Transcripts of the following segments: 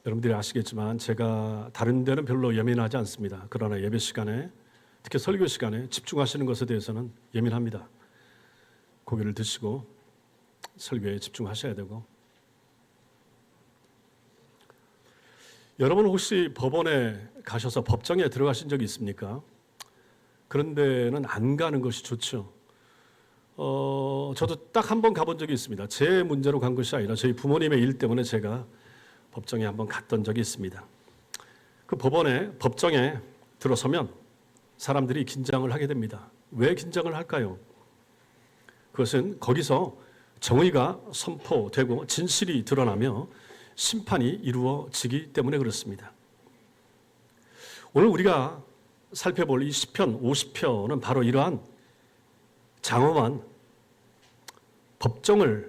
여러분들이 아시겠지만 제가 다른 데는 별로 예민하지 않습니다. 그러나 예배 시간에, 특히 설교 시간에 집중하시는 것에 대해서는 예민합니다. 고개를 드시고 설교에 집중하셔야 되고. 여러분 혹시 법원에 가셔서 법정에 들어가신 적이 있습니까? 그런 데는 안 가는 것이 좋죠. 저도 딱 한 번 가본 적이 있습니다. 제 문제로 간 것이 아니라 저희 부모님의 일 때문에 제가 법정에 한번 갔던 적이 있습니다. 그 법정에 들어서면 사람들이 긴장을 하게 됩니다. 왜 긴장을 할까요? 그것은 거기서 정의가 선포되고 진실이 드러나며 심판이 이루어지기 때문에 그렇습니다. 오늘 우리가 살펴볼 이 시편 50편은 바로 이러한 장엄한 법정의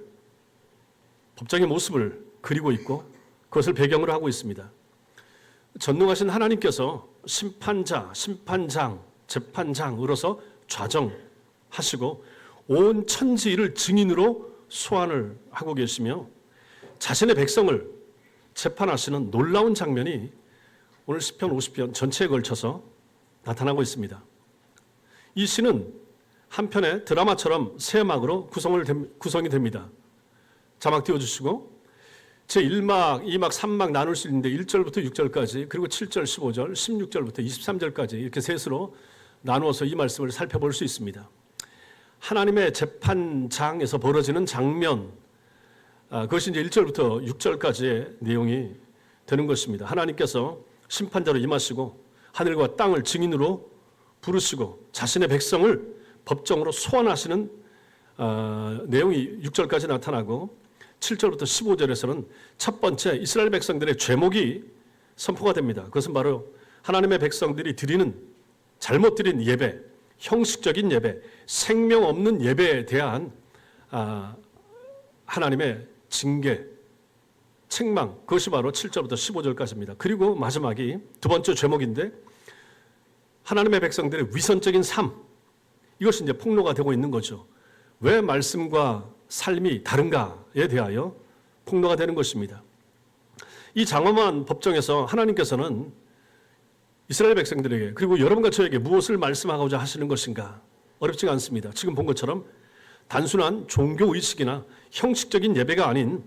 모습을 그리고 있고 그것을 배경으로 하고 있습니다. 전능하신 하나님께서 심판자, 심판장, 재판장으로서 좌정하시고 온 천지를 증인으로 소환을 하고 계시며 자신의 백성을 재판하시는 놀라운 장면이 오늘 시편 50편 전체에 걸쳐서 나타나고 있습니다. 이 시는 한편의 드라마처럼 세 막으로 구성이 됩니다. 자막 띄워주시고 제1막, 2막, 3막 나눌 수 있는데 1절부터 6절까지 그리고 7절, 15절, 16절부터 23절까지 이렇게 셋으로 나누어서 이 말씀을 살펴볼 수 있습니다. 하나님의 재판장에서 벌어지는 장면, 그것이 이제 1절부터 6절까지의 내용이 되는 것입니다. 하나님께서 심판자로 임하시고 하늘과 땅을 증인으로 부르시고 자신의 백성을 법정으로 소환하시는 내용이 6절까지 나타나고 7절부터 15절에서는 첫 번째 이스라엘 백성들의 죄목이 선포가 됩니다. 그것은 바로 하나님의 백성들이 잘못 드린 예배, 형식적인 예배, 생명 없는 예배에 대한 하나님의 징계, 책망, 그것이 바로 7절부터 15절까지입니다. 그리고 마지막이 두 번째 죄목인데 하나님의 백성들의 위선적인 삶, 이것이 이제 폭로가 되고 있는 거죠. 왜 말씀과 삶이 다른가에 대하여 폭로가 되는 것입니다. 이 장엄한 법정에서 하나님께서는 이스라엘 백성들에게 그리고 여러분과 저에게 무엇을 말씀하고자 하시는 것인가? 어렵지가 않습니다. 지금 본 것처럼 단순한 종교의식이나 형식적인 예배가 아닌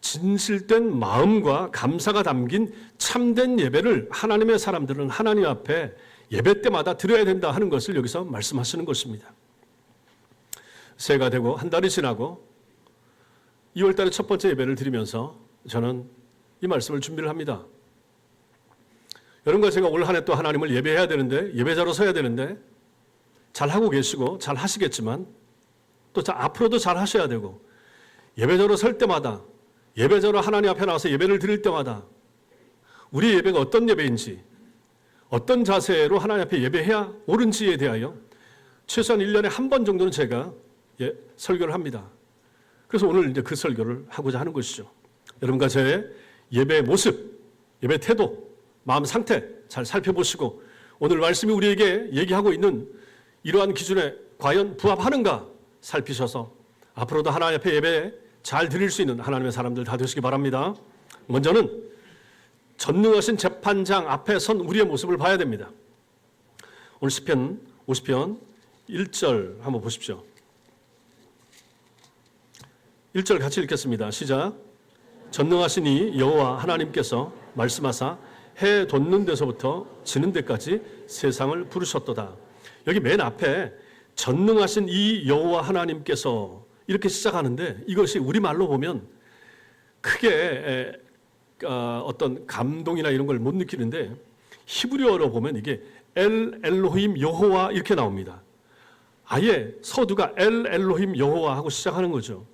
진실된 마음과 감사가 담긴 참된 예배를 하나님의 사람들은 하나님 앞에 예배 때마다 드려야 된다 하는 것을 여기서 말씀하시는 것입니다. 새해가 되고 한 달이 지나고 2월 달에 첫 번째 예배를 드리면서 저는 이 말씀을 준비를 합니다. 여러분과 제가 올 한 해 또 하나님을 예배해야 되는데 예배자로 서야 되는데 잘하고 계시고 잘 하시겠지만 또 앞으로도 잘 하셔야 되고 예배자로 설 때마다 예배자로 하나님 앞에 나와서 예배를 드릴 때마다 우리의 예배가 어떤 예배인지 어떤 자세로 하나님 앞에 예배해야 옳은지에 대하여 최소한 1년에 한 번 정도는 제가 설교를 합니다. 그래서 오늘 이제 그 설교를 하고자 하는 것이죠. 여러분과 저의 예배의 모습, 예배 태도, 마음 상태 잘 살펴보시고 오늘 말씀이 우리에게 얘기하고 있는 이러한 기준에 과연 부합하는가 살피셔서 앞으로도 하나님 앞에 예배 잘 드릴 수 있는 하나님의 사람들 다 되시기 바랍니다. 먼저는 전능하신 재판장 앞에 선 우리의 모습을 봐야 됩니다. 오늘 시편 50편 1절 한번 보십시오. 1절 같이 읽겠습니다. 시작. 전능하신 이 여호와 하나님께서 말씀하사 해 돋는 데서부터 지는 데까지 세상을 부르셨도다. 여기 맨 앞에 전능하신 이 여호와 하나님께서 이렇게 시작하는데 이것이 우리말로 보면 크게 어떤 감동이나 이런 걸 못 느끼는데 히브리어로 보면 이게 엘로힘 여호와 이렇게 나옵니다. 아예 서두가 엘로힘 여호와 하고 시작하는 거죠.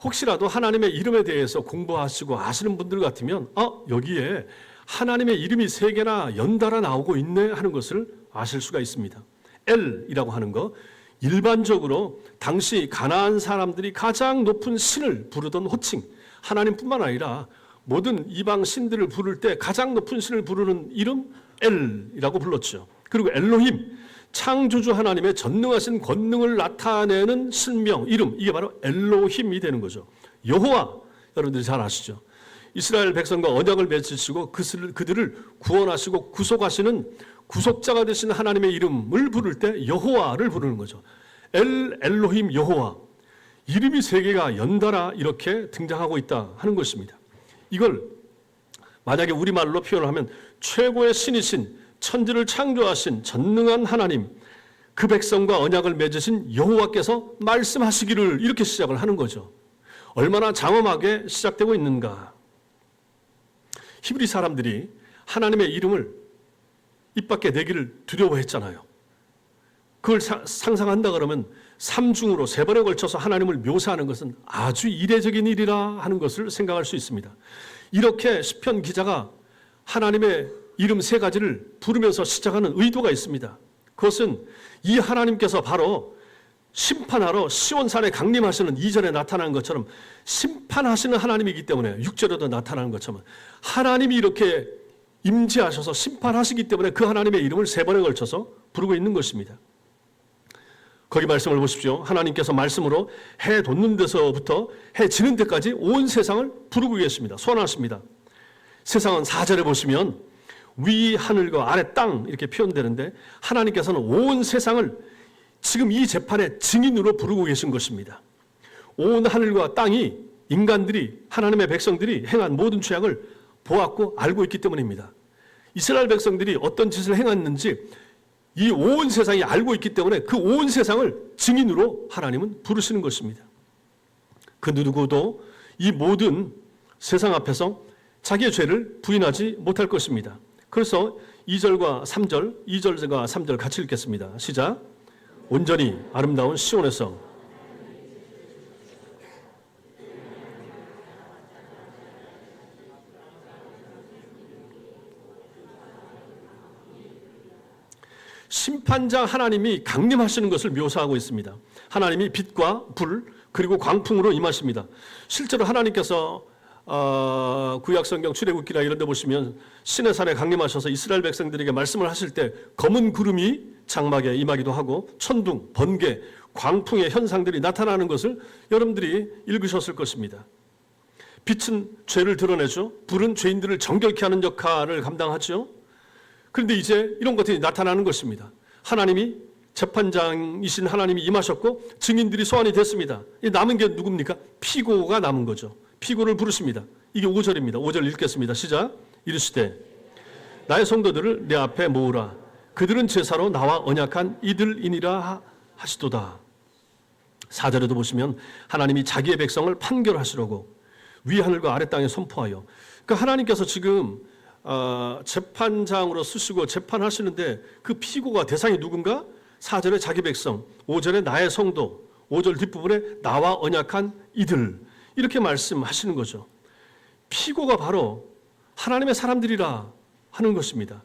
혹시라도 하나님의 이름에 대해서 공부하시고 아시는 분들 같으면 여기에 하나님의 이름이 3개나 연달아 나오고 있네 하는 것을 아실 수가 있습니다. 엘이라고 하는 거 일반적으로 당시 가나안 사람들이 가장 높은 신을 부르던 호칭, 하나님뿐만 아니라 모든 이방 신들을 부를 때 가장 높은 신을 부르는 이름 엘이라고 불렀죠. 그리고 엘로힘, 창조주 하나님의 전능하신 권능을 나타내는 신명, 이름, 이게 바로 엘로힘이 되는 거죠. 여호와, 여러분들이 잘 아시죠? 이스라엘 백성과 언약을 맺으시고 그들을 구원하시고 구속하시는 구속자가 되신 하나님의 이름을 부를 때 여호와를 부르는 거죠. 엘로힘 여호와. 이름이 세 개가 연달아 이렇게 등장하고 있다 하는 것입니다. 이걸 만약에 우리말로 표현을 하면 최고의 신이신 천지를 창조하신 전능한 하나님, 그 백성과 언약을 맺으신 여호와께서 말씀하시기를, 이렇게 시작을 하는 거죠. 얼마나 장엄하게 시작되고 있는가. 히브리 사람들이 하나님의 이름을 입 밖에 내기를 두려워했잖아요. 그걸 상상한다 그러면 삼중으로 세 번에 걸쳐서 하나님을 묘사하는 것은 아주 이례적인 일이라 하는 것을 생각할 수 있습니다. 이렇게 시편 기자가 하나님의 이름 세 가지를 부르면서 시작하는 의도가 있습니다. 그것은 이 하나님께서 바로 심판하러 시온산에 강림하시는 이전에 나타난 것처럼 심판하시는 하나님이기 때문에, 6절에도 나타나는 것처럼 하나님이 이렇게 임재하셔서 심판하시기 때문에 그 하나님의 이름을 세 번에 걸쳐서 부르고 있는 것입니다. 거기 말씀을 보십시오. 하나님께서 말씀으로 해 돋는 데서부터 해 지는 데까지 온 세상을 부르고 계십니다. 소환하십니다. 세상은 4절에 보시면 위 하늘과 아래 땅 이렇게 표현되는데, 하나님께서는 온 세상을 지금 이 재판의 증인으로 부르고 계신 것입니다. 온 하늘과 땅이 인간들이, 하나님의 백성들이 행한 모든 죄악을 보았고 알고 있기 때문입니다. 이스라엘 백성들이 어떤 짓을 행했는지 이 온 세상이 알고 있기 때문에 그 온 세상을 증인으로 하나님은 부르시는 것입니다. 그 누구도 이 모든 세상 앞에서 자기의 죄를 부인하지 못할 것입니다. 그래서 2절과 3절, 2절과 3절 같이 읽겠습니다. 시작. 온전히 아름다운 시온에서 심판장 하나님이 강림하시는 것을 묘사하고 있습니다. 하나님이 빛과 불 그리고 광풍으로 임하십니다. 실제로 하나님께서 구약성경 출애굽기나 이런 데 보시면 시내산에 강림하셔서 이스라엘 백성들에게 말씀을 하실 때 검은 구름이 장막에 임하기도 하고 천둥, 번개, 광풍의 현상들이 나타나는 것을 여러분들이 읽으셨을 것입니다. 빛은 죄를 드러내죠. 불은 죄인들을 정결케 하는 역할을 감당하죠. 그런데 이제 이런 것들이 나타나는 것입니다. 하나님이 재판장이신 하나님이 임하셨고 증인들이 소환이 됐습니다. 남은 게 누굽니까? 피고가 남은 거죠. 피고를 부르십니다. 이게 5절입니다. 5절 읽겠습니다. 시작. 이르시되 나의 성도들을 내 앞에 모으라. 그들은 제사로 나와 언약한 이들이니라 하시도다. 4절에도 보시면 하나님이 자기의 백성을 판결하시려고 위하늘과 아래 땅에 선포하여, 그러니까 하나님께서 지금 재판장으로 쓰시고 재판하시는데 그 피고가 대상이 누군가? 4절에 자기 백성, 5절에 나의 성도, 5절 뒷부분에 나와 언약한 이들, 이렇게 말씀하시는 거죠. 피고가 바로 하나님의 사람들이라 하는 것입니다.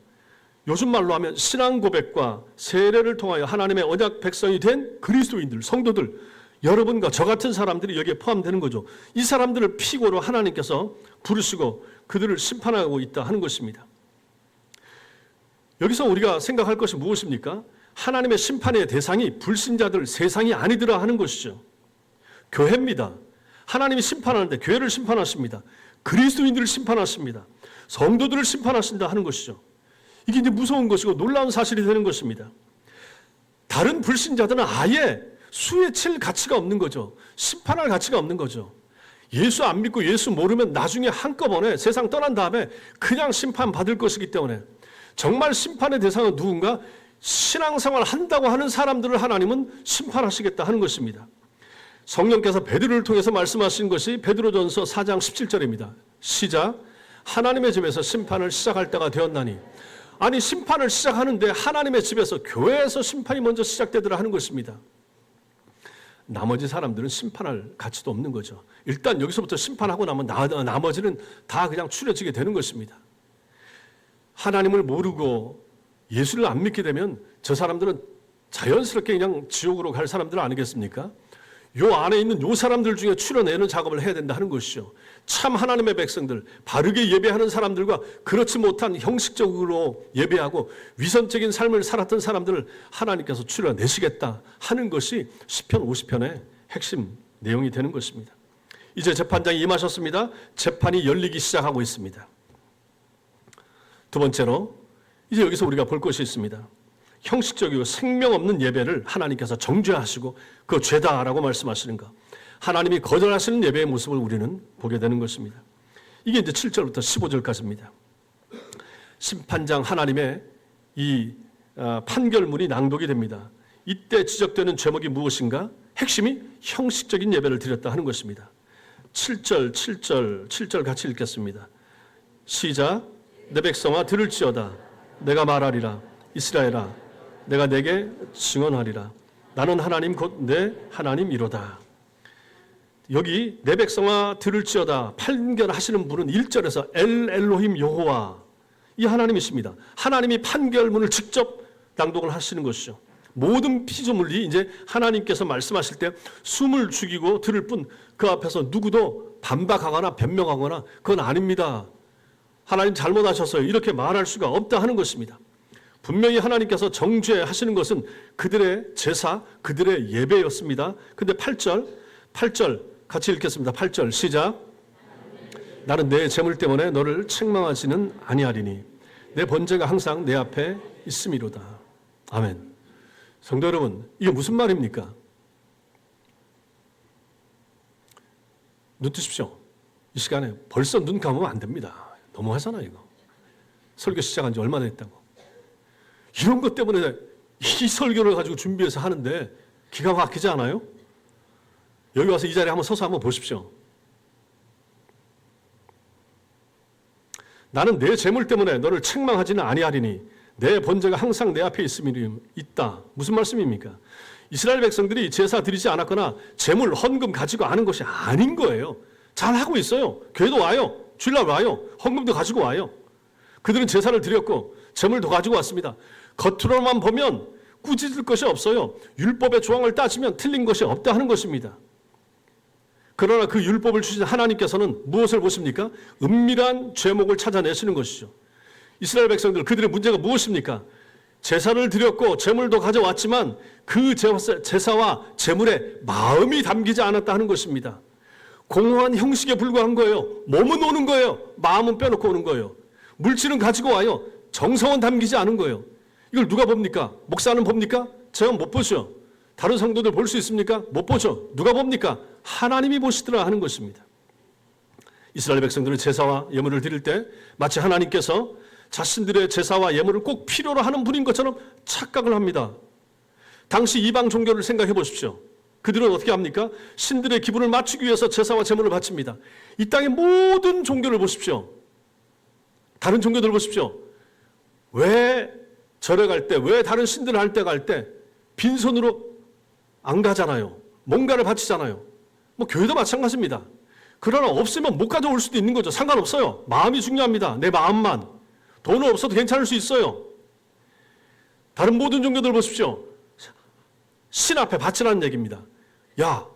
요즘 말로 하면 신앙 고백과 세례를 통하여 하나님의 언약 백성이 된 그리스도인들, 성도들, 여러분과 저 같은 사람들이 여기에 포함되는 거죠. 이 사람들을 피고로 하나님께서 부르시고 그들을 심판하고 있다 하는 것입니다. 여기서 우리가 생각할 것이 무엇입니까? 하나님의 심판의 대상이 불신자들, 세상이 아니더라 하는 것이죠. 교회입니다. 하나님이 심판하는데 교회를 심판하십니다. 그리스도인들을 심판하십니다. 성도들을 심판하신다 하는 것이죠. 이게 이제 무서운 것이고 놀라운 사실이 되는 것입니다. 다른 불신자들은 아예 수에 칠 가치가 없는 거죠. 심판할 가치가 없는 거죠. 예수 안 믿고 예수 모르면 나중에 한꺼번에 세상 떠난 다음에 그냥 심판받을 것이기 때문에 정말 심판의 대상은 누군가? 신앙생활 한다고 하는 사람들을 하나님은 심판하시겠다 하는 것입니다. 성령께서 베드로를 통해서 말씀하신 것이 베드로전서 4장 17절입니다. 시작. 하나님의 집에서 심판을 시작할 때가 되었나니. 아니, 심판을 시작하는데 하나님의 집에서, 교회에서 심판이 먼저 시작되더라 하는 것입니다. 나머지 사람들은 심판할 가치도 없는 거죠. 일단 여기서부터 심판하고 나면 나머지는 다 그냥 추려지게 되는 것입니다. 하나님을 모르고 예수를 안 믿게 되면 저 사람들은 자연스럽게 그냥 지옥으로 갈 사람들 아니겠습니까? 요 안에 있는 요 사람들 중에 추려내는 작업을 해야 된다 하는 것이죠. 참 하나님의 백성들, 바르게 예배하는 사람들과 그렇지 못한 형식적으로 예배하고 위선적인 삶을 살았던 사람들을 하나님께서 추려내시겠다 하는 것이 시편 50편의 핵심 내용이 되는 것입니다. 이제 재판장이 임하셨습니다. 재판이 열리기 시작하고 있습니다. 두 번째로 이제 여기서 우리가 볼 것이 있습니다. 형식적이고 생명 없는 예배를 하나님께서 정죄하시고 그거 죄다라고 말씀하시는 것. 하나님이 거절하시는 예배의 모습을 우리는 보게 되는 것입니다. 이게 이제 7절부터 15절까지입니다. 심판장 하나님의 이 판결문이 낭독이 됩니다. 이때 지적되는 제목이 무엇인가? 핵심이 형식적인 예배를 드렸다 하는 것입니다. 7절 같이 읽겠습니다. 시작. 내 백성아 들을지어다. 내가 말하리라. 이스라엘아 내가 내게 증언하리라. 나는 하나님 곧 내 하나님이로다. 여기 내 백성아 들을지어다 판결하시는 분은 1절에서 엘로힘 여호와 이 하나님이십니다. 하나님이 판결문을 직접 낭독을 하시는 것이죠. 모든 피조물이 이제 하나님께서 말씀하실 때 숨을 죽이고 들을 뿐 그 앞에서 누구도 반박하거나 변명하거나 그건 아닙니다. 하나님 잘못하셨어요. 이렇게 말할 수가 없다 하는 것입니다. 분명히 하나님께서 정죄하시는 것은 그들의 제사, 그들의 예배였습니다. 근데 8절 같이 읽겠습니다. 8절 시작. 나는 내 재물 때문에 너를 책망하지는 아니하리니 내 번제가 항상 내 앞에 있음이로다. 아멘. 성도 여러분, 이게 무슨 말입니까? 눈 뜨십시오. 이 시간에 벌써 눈 감으면 안 됩니다. 너무하잖아요, 이거. 설교 시작한 지 얼마나 됐다고. 이런 것 때문에 이 설교를 가지고 준비해서 하는데 기가 막히지 않아요? 여기 와서 이 자리에 한번 서서 한번 보십시오. 나는 내 재물 때문에 너를 책망하지는 아니하리니 내 번제가 항상 내 앞에 있다. 무슨 말씀입니까? 이스라엘 백성들이 제사 드리지 않았거나 재물, 헌금 가지고 아는 것이 아닌 거예요. 잘하고 있어요. 교회도 와요. 주일날 와요. 헌금도 가지고 와요. 그들은 제사를 드렸고 재물도 가지고 왔습니다. 겉으로만 보면 꾸짖을 것이 없어요. 율법의 조항을 따지면 틀린 것이 없다 하는 것입니다. 그러나 그 율법을 주신 하나님께서는 무엇을 보십니까? 은밀한 죄목을 찾아내시는 것이죠. 이스라엘 백성들 그들의 문제가 무엇입니까? 제사를 드렸고 제물도 가져왔지만 그 제사와 제물에 마음이 담기지 않았다 하는 것입니다. 공허한 형식에 불과한 거예요. 몸은 오는 거예요. 마음은 빼놓고 오는 거예요. 물질은 가지고 와요. 정성은 담기지 않은 거예요. 이걸 누가 봅니까? 목사는 봅니까? 제가 못 보죠. 다른 성도들 볼 수 있습니까? 못 보죠. 누가 봅니까? 하나님이 보시더라 하는 것입니다. 이스라엘 백성들은 제사와 예물을 드릴 때 마치 하나님께서 자신들의 제사와 예물을 꼭 필요로 하는 분인 것처럼 착각을 합니다. 당시 이방 종교를 생각해 보십시오. 그들은 어떻게 합니까? 신들의 기분을 맞추기 위해서 제사와 제물을 바칩니다. 이 땅의 모든 종교를 보십시오. 다른 종교들 보십시오. 왜 절에 갈 때, 왜 다른 신들 할 때 갈 때 빈손으로 안 가잖아요. 뭔가를 바치잖아요. 뭐 교회도 마찬가지입니다. 그러나 없으면 못 가져올 수도 있는 거죠. 상관없어요. 마음이 중요합니다. 내 마음만. 돈은 없어도 괜찮을 수 있어요. 다른 모든 종교들 보십시오. 신 앞에 바치라는 얘기입니다. 야,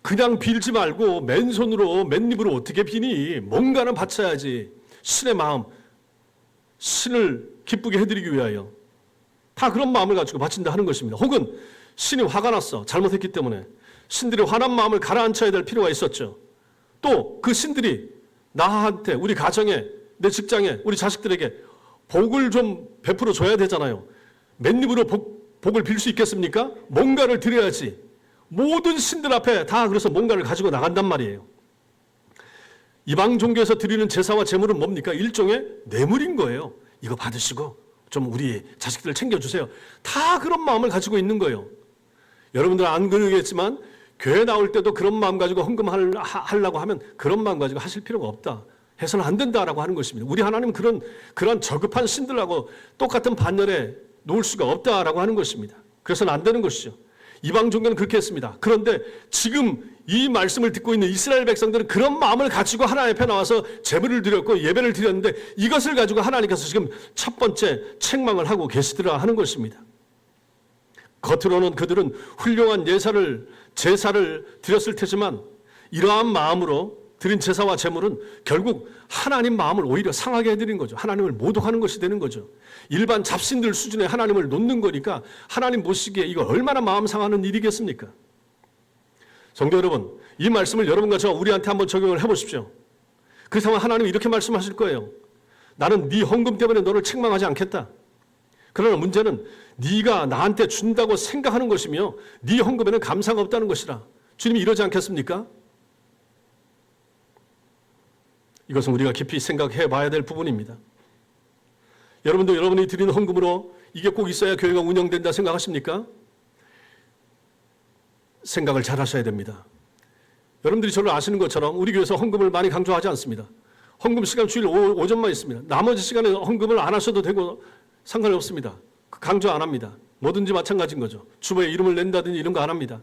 그냥 빌지 말고 맨손으로 맨입으로 어떻게 비니? 뭔가는 바쳐야지. 신의 마음, 신을 기쁘게 해드리기 위하여. 다 그런 마음을 가지고 바친다 하는 것입니다. 혹은 신이 화가 났어. 잘못했기 때문에. 신들의 화난 마음을 가라앉혀야 될 필요가 있었죠. 또 그 신들이 나한테, 우리 가정에, 내 직장에, 우리 자식들에게 복을 좀 베풀어 줘야 되잖아요. 맨입으로 복을 빌 수 있겠습니까? 뭔가를 드려야지. 모든 신들 앞에 다 그래서 뭔가를 가지고 나간단 말이에요. 이방 종교에서 드리는 제사와 제물은 뭡니까? 일종의 뇌물인 거예요. 이거 받으시고 좀 우리 자식들을 챙겨주세요. 다 그런 마음을 가지고 있는 거예요. 여러분들은 안 그러겠지만 교회 나올 때도 그런 마음 가지고 헌금하려고 하면 그런 마음 가지고 하실 필요가 없다. 해서는 안 된다라고 하는 것입니다. 우리 하나님은 그런 저급한 신들하고 똑같은 반열에 놓을 수가 없다라고 하는 것입니다. 그래서는 안 되는 것이죠. 이방 종교는 그렇게 했습니다. 그런데 지금 이 말씀을 듣고 있는 이스라엘 백성들은 그런 마음을 가지고 하나님 앞에 나와서 제물을 드렸고 예배를 드렸는데 이것을 가지고 하나님께서 지금 첫 번째 책망을 하고 계시더라 하는 것입니다. 겉으로는 그들은 훌륭한 제사를 드렸을 테지만 이러한 마음으로 드린 제사와 제물은 결국 하나님 마음을 오히려 상하게 해드린 거죠. 하나님을 모독하는 것이 되는 거죠. 일반 잡신들 수준의 하나님을 놓는 거니까 하나님 보시기에 이거 얼마나 마음 상하는 일이겠습니까? 성도 여러분, 이 말씀을 여러분과 저와 우리한테 한번 적용을 해보십시오. 그렇다면 하나님이 이렇게 말씀하실 거예요. 나는 네 헌금 때문에 너를 책망하지 않겠다. 그러나 문제는 네가 나한테 준다고 생각하는 것이며 네 헌금에는 감사가 없다는 것이라. 주님이 이러지 않겠습니까? 이것은 우리가 깊이 생각해 봐야 될 부분입니다. 여러분도 여러분이 드리는 헌금으로 이게 꼭 있어야 교회가 운영된다 생각하십니까? 생각을 잘 하셔야 됩니다. 여러분들이 저를 아시는 것처럼 우리 교회에서 헌금을 많이 강조하지 않습니다. 헌금 시간 주일 오전만 있습니다. 나머지 시간에 헌금을 안 하셔도 되고 상관이 없습니다. 강조 안 합니다. 뭐든지 마찬가지인 거죠. 주보에 이름을 낸다든지 이런 거 안 합니다.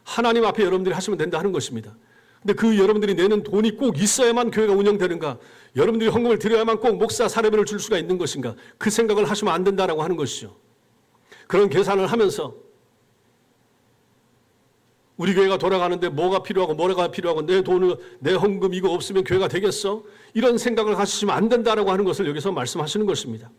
하나님 앞에 여러분들이 하시면 된다 하는 것입니다. 근데 그 여러분들이 내는 돈이 꼭 있어야만 교회가 운영되는가? 여러분들이 헌금을 드려야만 꼭 목사 사례비를 줄 수가 있는 것인가? 그 생각을 하시면 안 된다라고 하는 것이죠. 그런 계산을 하면서 우리 교회가 돌아가는데 뭐가 필요하고 내 돈을 내 헌금 이거 없으면 교회가 되겠어? 이런 생각을 가지시면 안 된다라고 하는 것을 여기서 말씀하시는 것입니다.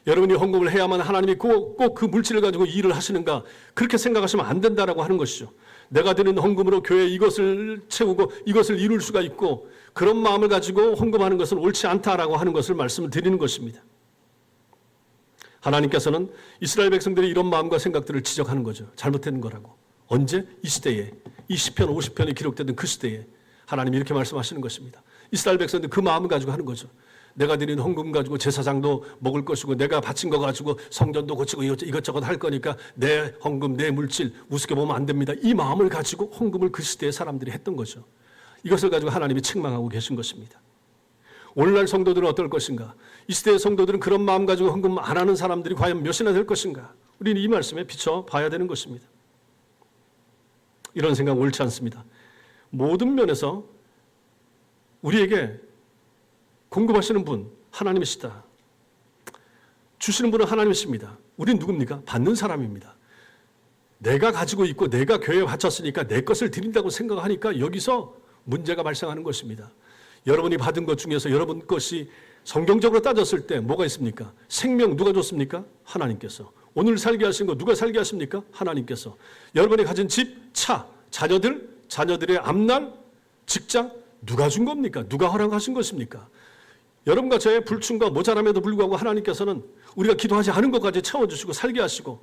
여러분이 헌금을 해야만 하나님이 꼭 그 물질을 가지고 일을 하시는가? 그렇게 생각하시면 안 된다라고 하는 것이죠. 내가 드는 헌금으로 교회에 이것을 채우고 이것을 이룰 수가 있고 그런 마음을 가지고 헌금하는 것은 옳지 않다라고 하는 것을 말씀을 드리는 것입니다. 하나님께서는 이스라엘 백성들이 이런 마음과 생각들을 지적하는 거죠. 잘못된 거라고. 언제? 이 시대에, 이 시편 50편이 기록되던 그 시대에 하나님이 이렇게 말씀하시는 것입니다. 이스라엘 백성들 그 마음을 가지고 하는 거죠. 내가 드린 헌금 가지고 제사장도 먹을 것이고 내가 바친 거 가지고 성전도 고치고 이것저것 할 거니까 내 헌금, 내 물질 우습게 보면 안 됩니다. 이 마음을 가지고 헌금을 그 시대의 사람들이 했던 거죠. 이것을 가지고 하나님이 책망하고 계신 것입니다. 오늘날 성도들은 어떨 것인가? 이 시대의 성도들은 그런 마음 가지고 헌금 안 하는 사람들이 과연 몇이나 될 것인가? 우리는 이 말씀에 비춰봐야 되는 것입니다. 이런 생각 옳지 않습니다. 모든 면에서 우리에게 공급하시는 분 하나님이시다. 주시는 분은 하나님이십니다. 우린 누굽니까? 받는 사람입니다. 내가 가지고 있고 내가 교회에 바쳤으니까 내 것을 드린다고 생각하니까 여기서 문제가 발생하는 것입니다. 여러분이 받은 것 중에서 여러분 것이 성경적으로 따졌을 때 뭐가 있습니까? 생명 누가 줬습니까? 하나님께서. 오늘 살게 하신 거 누가 살게 하십니까? 하나님께서. 여러분이 가진 집, 차, 자녀들의 앞날, 직장 누가 준 겁니까? 누가 허락하신 것입니까? 여러분과 저의 불충과 모자람에도 불구하고 하나님께서는 우리가 기도하지 않은 것까지 채워주시고 살게 하시고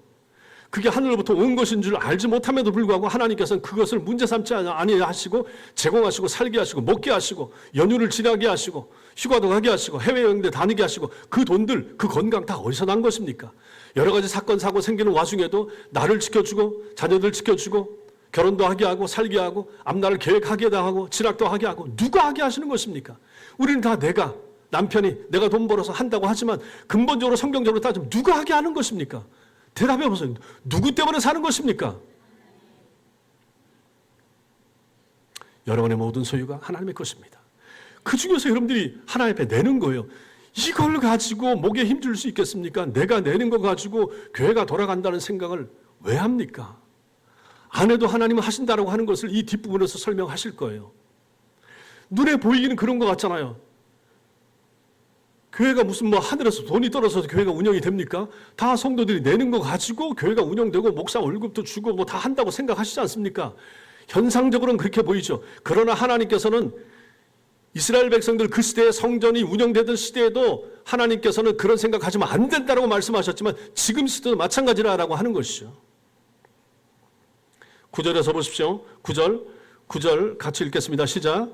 그게 하늘로부터 온 것인 줄 알지 못함에도 불구하고 하나님께서는 그것을 문제 삼지 아니하시고 제공하시고 살게 하시고 먹게 하시고 연휴를 지나게 하시고 휴가도 가게 하시고 해외여행도 다니게 하시고 그 돈들 그 건강 다 어디서 난 것입니까? 여러 가지 사건 사고 생기는 와중에도 나를 지켜주고 자녀들 지켜주고 결혼도 하게 하고 살게 하고 앞날을 계획하게 하고 진학도 하게 하고 누가 하게 하시는 것입니까? 우리는 다 남편이 내가 돈 벌어서 한다고 하지만 근본적으로 성경적으로 따지면 누가 하게 하는 것입니까? 대답해 보세요. 누구 때문에 사는 것입니까? 여러분의 모든 소유가 하나님의 것입니다. 그 중에서 여러분들이 하나님 앞에 내는 거예요. 이걸 가지고 목에 힘줄 수 있겠습니까? 내가 내는 거 가지고 교회가 돌아간다는 생각을 왜 합니까? 안 해도 하나님은 하신다라고 하는 것을 이 뒷부분에서 설명하실 거예요. 눈에 보이기는 그런 것 같잖아요. 교회가 무슨 하늘에서 돈이 떨어져서 교회가 운영이 됩니까? 다 성도들이 내는 거 가지고 교회가 운영되고 목사 월급도 주고 다 한다고 생각하시지 않습니까? 현상적으로는 그렇게 보이죠. 그러나 하나님께서는 이스라엘 백성들 그 시대에 성전이 운영되던 시대에도 하나님께서는 그런 생각하시면 안 된다라고 말씀하셨지만 지금 시대도 마찬가지라고 하는 것이죠. 9절에서 보십시오. 9절 같이 읽겠습니다. 시작.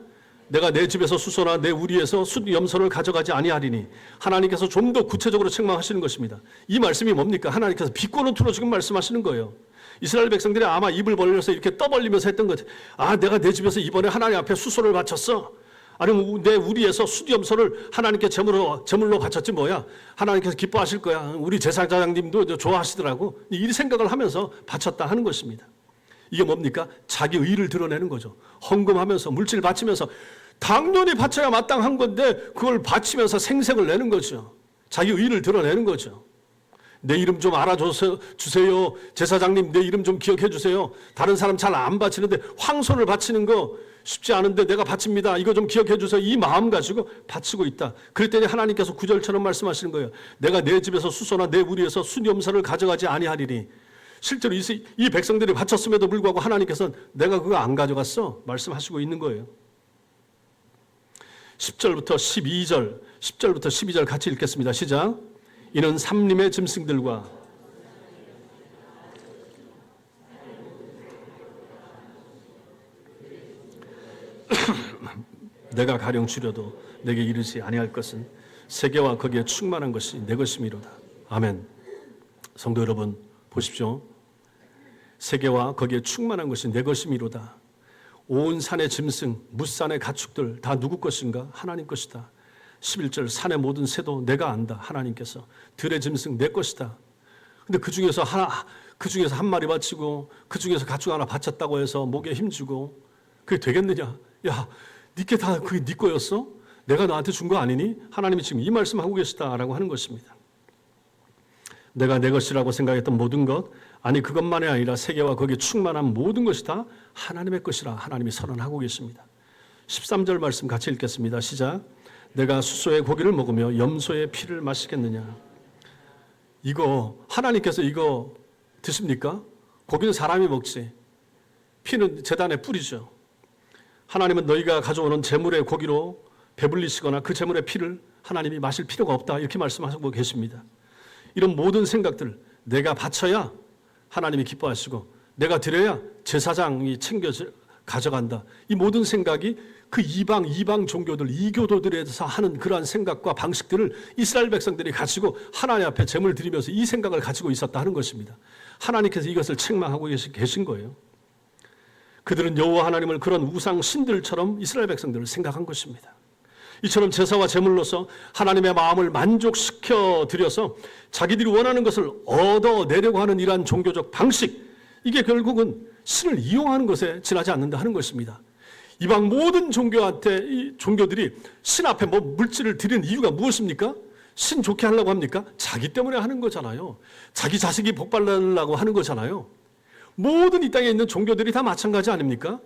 내가 내 집에서 수소나 내 우리에서 숫염소를 가져가지 아니하리니 하나님께서 좀 더 구체적으로 책망하시는 것입니다. 이 말씀이 뭡니까? 하나님께서 비꼬는 투로 지금 말씀하시는 거예요. 이스라엘 백성들이 아마 입을 벌려서 이렇게 떠벌리면서 했던 것. 내가 내 집에서 이번에 하나님 앞에 수소를 바쳤어. 아니면 내 우리에서 숫염소를 하나님께 제물로 바쳤지 뭐야. 하나님께서 기뻐하실 거야. 우리 제사장님도 좋아하시더라고. 이 생각을 하면서 바쳤다 하는 것입니다. 이게 뭡니까? 자기 의의를 드러내는 거죠. 헌금하면서 물질 바치면서 당연히 바쳐야 마땅한 건데 그걸 바치면서 생색을 내는 거죠. 자기 의의를 드러내는 거죠. 내 이름 좀 알아주세요. 제사장님 내 이름 좀 기억해 주세요. 다른 사람 잘 안 바치는데 황소를 바치는 거 쉽지 않은데 내가 바칩니다. 이거 좀 기억해 주세요. 이 마음 가지고 바치고 있다. 그랬더니 하나님께서 9절처럼 말씀하시는 거예요. 내가 내 집에서 수소나 내 우리에서 순염소를 가져가지 아니하리니 실제로 이 백성들이 바쳤음에도 불구하고 하나님께서는 내가 그거 안 가져갔어 말씀하시고 있는 거예요. 10절부터 12절 같이 읽겠습니다. 시작. 이는 삼림의 짐승들과 내가 가령 주려도 내게 이르지 아니할 것은 세계와 거기에 충만한 것이 내 것임이로다. 아멘. 성도 여러분 보십시오. 세계와 거기에 충만한 것이 내 것임이로다. 온 산의 짐승, 무산의 가축들 다 누구 것인가? 하나님 것이다. 11절 산의 모든 새도 내가 안다. 하나님께서 들의 짐승 내 것이다. 근데 그 중에서 한 마리 바치고 그 중에서 가축 하나 바쳤다고 해서 목에 힘주고 그게 되겠느냐? 야, 니께 다 그게 네 거였어? 내가 너한테 준 거 아니니? 하나님이 지금 이 말씀하고 계시다라고 하는 것입니다. 내가 내 것이라고 생각했던 모든 것, 아니 그것만이 아니라 세계와 거기에 충만한 모든 것이 다 하나님의 것이라 하나님이 선언하고 계십니다. 13절 말씀 같이 읽겠습니다. 시작. 내가 수소의 고기를 먹으며 염소의 피를 마시겠느냐. 이거 하나님께서 이거 드십니까? 고기는 사람이 먹지. 피는 제단에 뿌리죠. 하나님은 너희가 가져오는 제물의 고기로 배불리시거나 그 제물의 피를 하나님이 마실 필요가 없다 이렇게 말씀하시고 계십니다. 이런 모든 생각들 내가 바쳐야 하나님이 기뻐하시고 내가 드려야 제사장이 챙겨 가져간다. 이 모든 생각이 그 이방 종교들 이교도들에서 하는 그러한 생각과 방식들을 이스라엘 백성들이 가지고 하나님 앞에 제물 드리면서 이 생각을 가지고 있었다 하는 것입니다. 하나님께서 이것을 책망하고 계신 거예요. 그들은 여호와 하나님을 그런 우상 신들처럼 이스라엘 백성들을 생각한 것입니다. 이처럼 제사와 제물로서 하나님의 마음을 만족시켜 드려서 자기들이 원하는 것을 얻어내려고 하는 이러한 종교적 방식, 이게 결국은 신을 이용하는 것에 지나지 않는다 하는 것입니다. 이방 모든 종교한테 이 종교들이 신 앞에 뭐 물질을 드리는 이유가 무엇입니까? 신 좋게 하려고 합니까? 자기 때문에 하는 거잖아요. 자기 자식이 복받으려고 하는 거잖아요. 모든 이 땅에 있는 종교들이 다 마찬가지 아닙니까?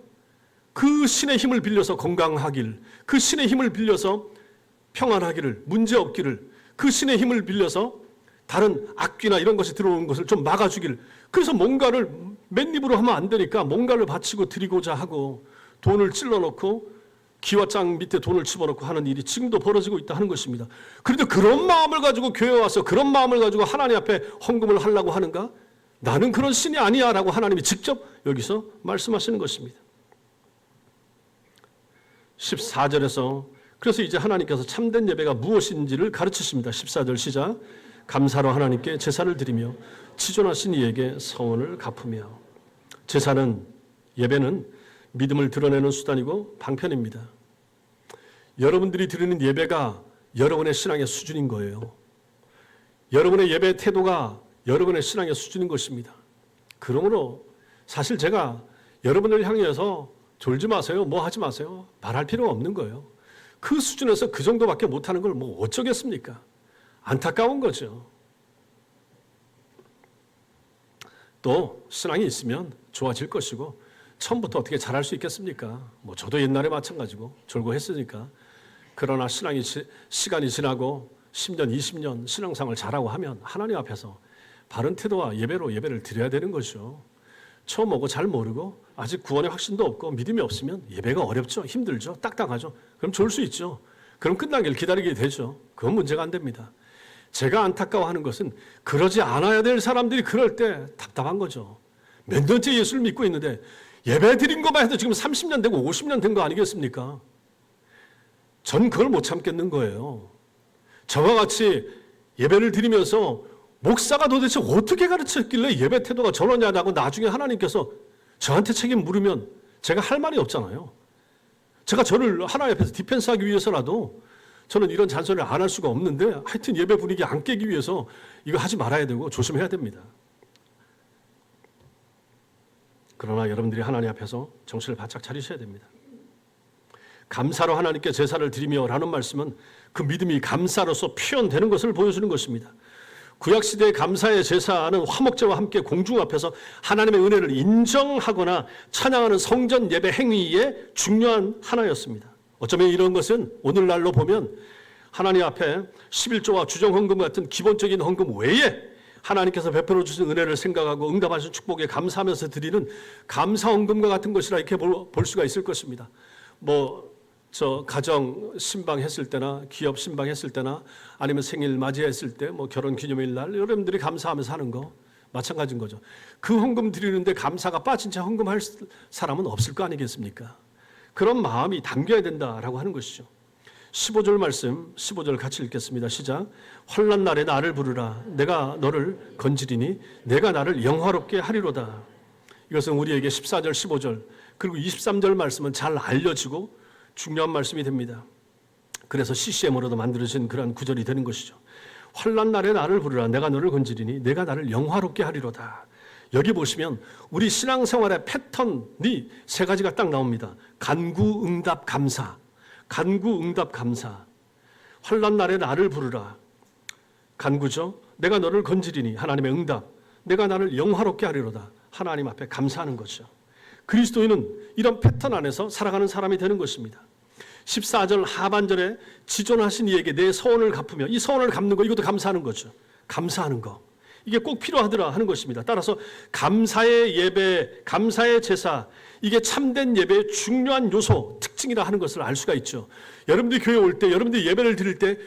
그 신의 힘을 빌려서 건강하길, 그 신의 힘을 빌려서 평안하기를, 문제 없기를, 그 신의 힘을 빌려서 다른 악귀나 이런 것이 들어오는 것을 좀 막아주기를. 그래서 뭔가를 맨입으로 하면 안 되니까 뭔가를 바치고 드리고자 하고 돈을 찔러놓고 기와장 밑에 돈을 집어넣고 하는 일이 지금도 벌어지고 있다 하는 것입니다. 그런데 그런 마음을 가지고 교회에 와서 그런 마음을 가지고 하나님 앞에 헌금을 하려고 하는가? 나는 그런 신이 아니야 라고 하나님이 직접 여기서 말씀하시는 것입니다. 14절에서 그래서 이제 하나님께서 참된 예배가 무엇인지를 가르치십니다. 14절 시작. 감사로 하나님께 제사를 드리며 지존하신 이에게 서원을 갚으며. 제사는, 예배는 믿음을 드러내는 수단이고 방편입니다. 여러분들이 드리는 예배가 여러분의 신앙의 수준인 거예요. 여러분의 예배 태도가 여러분의 신앙의 수준인 것입니다. 그러므로 사실 제가 여러분을 향해서 졸지 마세요, 뭐 하지 마세요 말할 필요가 없는 거예요. 그 수준에서 그 정도밖에 못하는 걸 뭐 어쩌겠습니까? 안타까운 거죠. 또 신앙이 있으면 좋아질 것이고 처음부터 어떻게 잘할 수 있겠습니까? 뭐 저도 옛날에 마찬가지고 졸고 했으니까. 그러나 시간이 지나고 10년, 20년 신앙생활을 잘하고 하면 하나님 앞에서 바른 태도와 예배로 예배를 드려야 되는 거죠. 처음 오고 잘 모르고 아직 구원의 확신도 없고 믿음이 없으면 예배가 어렵죠. 힘들죠. 딱딱하죠. 그럼 졸 수 있죠. 그럼 끝나길 기다리게 되죠. 그건 문제가 안 됩니다. 제가 안타까워하는 것은 그러지 않아야 될 사람들이 그럴 때 답답한 거죠. 몇 년째 예수를 믿고 있는데 예배 드린 것만 해도 지금 30년 되고 50년 된 거 아니겠습니까? 전 그걸 못 참겠는 거예요. 저와 같이 예배를 드리면서 목사가 도대체 어떻게 가르쳤길래 예배 태도가 저러냐고 나중에 하나님께서 저한테 책임 물으면 제가 할 말이 없잖아요. 제가 저를 하나님 앞에서 디펜스하기 위해서라도 저는 이런 잔소리를 안 할 수가 없는데 하여튼 예배 분위기 안 깨기 위해서 이거 하지 말아야 되고 조심해야 됩니다. 그러나 여러분들이 하나님 앞에서 정신을 바짝 차리셔야 됩니다. 감사로 하나님께 제사를 드리며 라는 말씀은 그 믿음이 감사로서 표현되는 것을 보여주는 것입니다. 구약시대의 감사의 제사는 화목제와 함께 공중 앞에서 하나님의 은혜를 인정하거나 찬양하는 성전 예배 행위의 중요한 하나였습니다. 어쩌면 이런 것은 오늘날로 보면 하나님 앞에 11조와 주정헌금 같은 기본적인 헌금 외에 하나님께서 베풀어 주신 은혜를 생각하고 응답하신 축복에 감사하면서 드리는 감사 헌금과 같은 것이라 이렇게 볼 수가 있을 것입니다. 가정 신방했을 때나 기업 신방했을 때나 아니면 생일 맞이했을 때 결혼 기념일 날 여러분들이 감사하면서 하는 거 마찬가지인 거죠. 그 헌금 드리는데 감사가 빠진 채 헌금할 사람은 없을 거 아니겠습니까? 그런 마음이 담겨야 된다라고 하는 것이죠. 15절 말씀, 15절 같이 읽겠습니다. 시작. 환난 날에 나를 부르라. 내가 너를 건지리니 내가 나를 영화롭게 하리로다. 이것은 우리에게 14절, 15절 그리고 23절 말씀은 잘 알려지고 중요한 말씀이 됩니다. 그래서 CCM으로도 만들어진 그런 구절이 되는 것이죠. 환난 날에 나를 부르라. 내가 너를 건지리니 내가 나를 영화롭게 하리로다. 여기 보시면 우리 신앙생활의 패턴이 세 가지가 딱 나옵니다. 간구, 응답, 감사. 간구, 응답, 감사. 환난 날에 나를 부르라. 간구죠. 내가 너를 건지리니 하나님의 응답. 내가 나를 영화롭게 하리로다. 하나님 앞에 감사하는 거죠. 그리스도인은 이런 패턴 안에서 살아가는 사람이 되는 것입니다. 14절 하반절에 지존하신 이에게 내 서원을 갚으며 이 서원을 갚는 거 이것도 감사하는 거죠. 감사하는 거. 이게 꼭 필요하더라 하는 것입니다. 따라서 감사의 예배, 감사의 제사 이게 참된 예배의 중요한 요소, 특징이라 하는 것을 알 수가 있죠. 여러분들이 교회 올 때, 여러분들이 예배를 드릴 때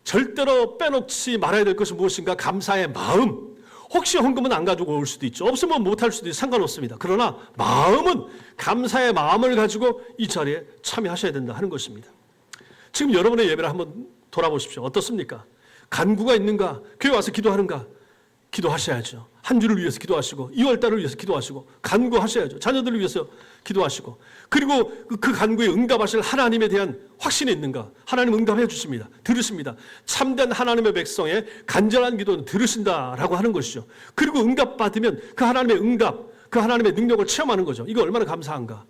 절대로 빼놓지 말아야 될 것이 무엇인가? 감사의 마음. 혹시 헌금은 안 가지고 올 수도 있죠. 없으면 못할 수도 있어요. 상관없습니다. 그러나 마음은 감사의 마음을 가지고 이 자리에 참여하셔야 된다 하는 것입니다. 지금 여러분의 예배를 한번 돌아보십시오. 어떻습니까? 간구가 있는가? 교회 와서 기도하는가? 기도하셔야죠. 한 주를 위해서 기도하시고 2월달을 위해서 기도하시고 간구하셔야죠. 자녀들을 위해서 기도하시고 그리고 그 간구에 응답하실 하나님에 대한 확신이 있는가? 하나님 응답해 주십니다. 들으십니다. 참된 하나님의 백성의 간절한 기도는 들으신다라고 하는 것이죠. 그리고 응답받으면 그 하나님의 응답, 그 하나님의 능력을 체험하는 거죠. 이거 얼마나 감사한가?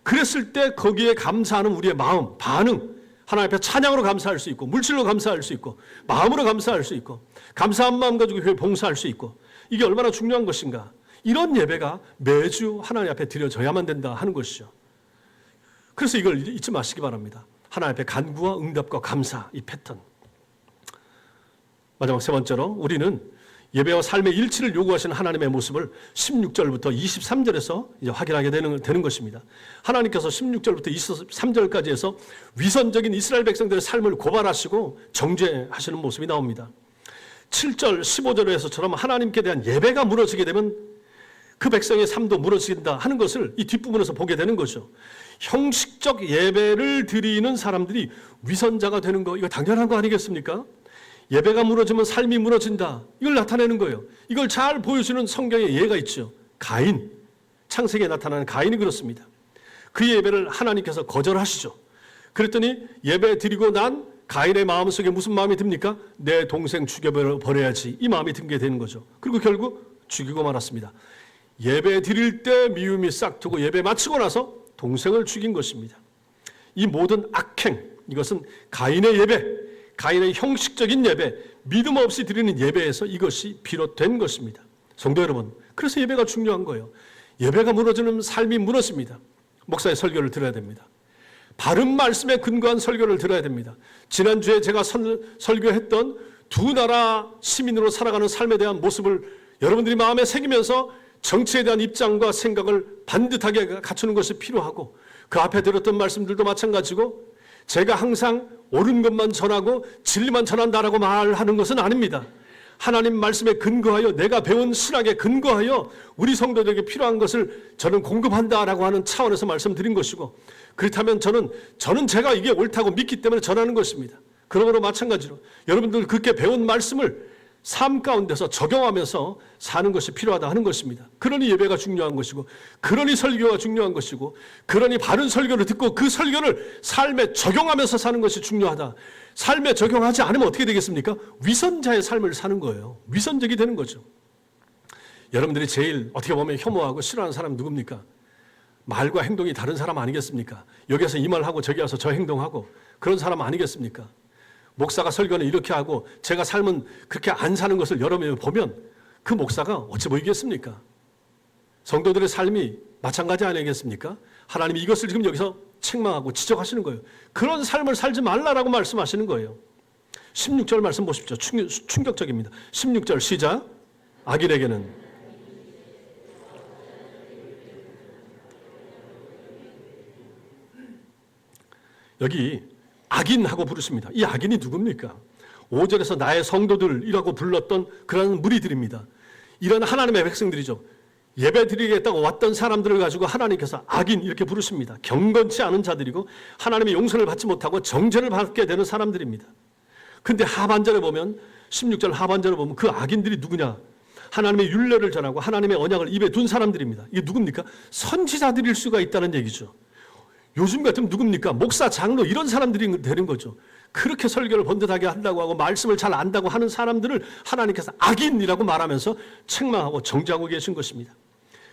그랬을 때 거기에 감사하는 우리의 마음, 반응 하나님 앞에 찬양으로 감사할 수 있고 물질로 감사할 수 있고 마음으로 감사할 수 있고 감사한 마음 가지고 교회 봉사할 수 있고 이게 얼마나 중요한 것인가. 이런 예배가 매주 하나님 앞에 드려져야만 된다 하는 것이죠. 그래서 이걸 잊지 마시기 바랍니다. 하나님 앞에 간구와 응답과 감사 이 패턴. 마지막 세 번째로 우리는 예배와 삶의 일치를 요구하시는 하나님의 모습을 16절부터 23절에서 이제 확인하게 되는 것입니다. 하나님께서 16절부터 23절까지 해서 위선적인 이스라엘 백성들의 삶을 고발하시고 정죄하시는 모습이 나옵니다. 7절, 15절에서처럼 하나님께 대한 예배가 무너지게 되면 그 백성의 삶도 무너진다 하는 것을 이 뒷부분에서 보게 되는 거죠. 형식적 예배를 드리는 사람들이 위선자가 되는 거 이거 당연한 거 아니겠습니까? 예배가 무너지면 삶이 무너진다. 이걸 나타내는 거예요. 이걸 잘 보여주는 성경의 예가 있죠. 가인, 창세기에 나타나는 가인이 그렇습니다. 그 예배를 하나님께서 거절하시죠. 그랬더니 예배 드리고 난 가인의 마음속에 무슨 마음이 듭니까? 내 동생 죽여버려야지. 이 마음이 든 게 되는 거죠. 그리고 결국 죽이고 말았습니다. 예배 드릴 때 미움이 싹트고 예배 마치고 나서 동생을 죽인 것입니다. 이 모든 악행, 이것은 가인의 예배, 가인의 형식적인 예배, 믿음 없이 드리는 예배에서 이것이 비롯된 것입니다. 성도 여러분, 그래서 예배가 중요한 거예요. 예배가 무너지는 삶이 무너집니다. 목사의 설교를 들어야 됩니다. 바른 말씀에 근거한 설교를 들어야 됩니다. 지난주에 제가 설교했던 두 나라 시민으로 살아가는 삶에 대한 모습을 여러분들이 마음에 새기면서 정치에 대한 입장과 생각을 반듯하게 갖추는 것이 필요하고 그 앞에 들었던 말씀들도 마찬가지고 제가 항상 옳은 것만 전하고 진리만 전한다라고 말하는 것은 아닙니다. 하나님 말씀에 근거하여 내가 배운 신학에 근거하여 우리 성도들에게 필요한 것을 저는 공급한다라고 하는 차원에서 말씀드린 것이고 그렇다면 저는 제가 이게 옳다고 믿기 때문에 전하는 것입니다. 그러므로 마찬가지로 여러분들 그렇게 배운 말씀을 삶 가운데서 적용하면서 사는 것이 필요하다 하는 것입니다. 그러니 예배가 중요한 것이고 그러니 설교가 중요한 것이고 그러니 바른 설교를 듣고 그 설교를 삶에 적용하면서 사는 것이 중요하다. 삶에 적용하지 않으면 어떻게 되겠습니까? 위선자의 삶을 사는 거예요. 위선적이 되는 거죠. 여러분들이 제일 어떻게 보면 혐오하고 싫어하는 사람은 누굽니까? 말과 행동이 다른 사람 아니겠습니까? 여기서 이 말하고 저기 와서 저 행동하고 그런 사람 아니겠습니까? 목사가 설교는 이렇게 하고 제가 삶은 그렇게 안 사는 것을 여러 명 보면 그 목사가 어찌 보이겠습니까? 성도들의 삶이 마찬가지 아니겠습니까? 하나님이 이것을 지금 여기서 책망하고 지적하시는 거예요. 그런 삶을 살지 말라라고 말씀하시는 거예요. 16절 말씀 보십시오. 충격적입니다. 16절 시작. 악인에게는 여기 악인하고 부르십니다. 이 악인이 누굽니까? 5절에서 나의 성도들이라고 불렀던 그런 무리들입니다. 이런 하나님의 백성들이죠. 예배 드리겠다고 왔던 사람들을 가지고 하나님께서 악인 이렇게 부르십니다. 경건치 않은 자들이고 하나님의 용서를 받지 못하고 정죄를 받게 되는 사람들입니다. 근데 하반절에 보면 16절 하반절에 보면 그 악인들이 누구냐? 하나님의 율례를 전하고 하나님의 언약을 입에 둔 사람들입니다. 이게 누굽니까? 선지자들일 수가 있다는 얘기죠. 요즘 같으면 누굽니까? 목사, 장로 이런 사람들이 되는 거죠. 그렇게 설교를 번듯하게 한다고 하고 말씀을 잘 안다고 하는 사람들을 하나님께서 악인이라고 말하면서 책망하고 정죄하고 계신 것입니다.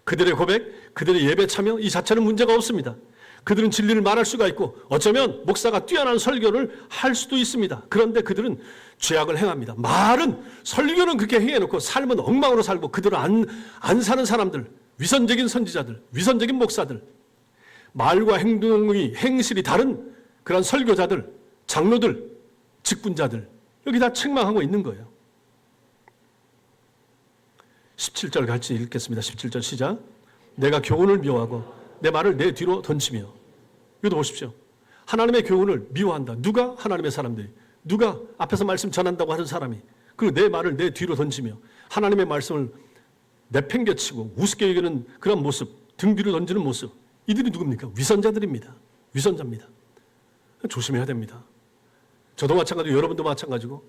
그들의 고백, 그들의 예배 참여 이 자체는 문제가 없습니다. 그들은 진리를 말할 수가 있고 어쩌면 목사가 뛰어난 설교를 할 수도 있습니다. 그런데 그들은 죄악을 행합니다. 말은 설교는 그렇게 행해놓고 삶은 엉망으로 살고 그들은 안 사는 사람들, 위선적인 선지자들, 위선적인 목사들, 말과 행동이 행실이 다른 그런 설교자들, 장로들, 직분자들 여기 다 책망하고 있는 거예요. 17절 같이 읽겠습니다. 17절 시작. 내가 교훈을 미워하고 내 말을 내 뒤로 던지며. 이것도 보십시오. 하나님의 교훈을 미워한다. 누가? 하나님의 사람들이. 누가? 앞에서 말씀 전한다고 하는 사람이. 그리고 내 말을 내 뒤로 던지며 하나님의 말씀을 내팽개치고 우습게 여기는 그런 모습, 등 뒤로 던지는 모습. 이들이 누굽니까? 위선자들입니다. 위선자입니다. 조심해야 됩니다. 저도 마찬가지고 여러분도 마찬가지고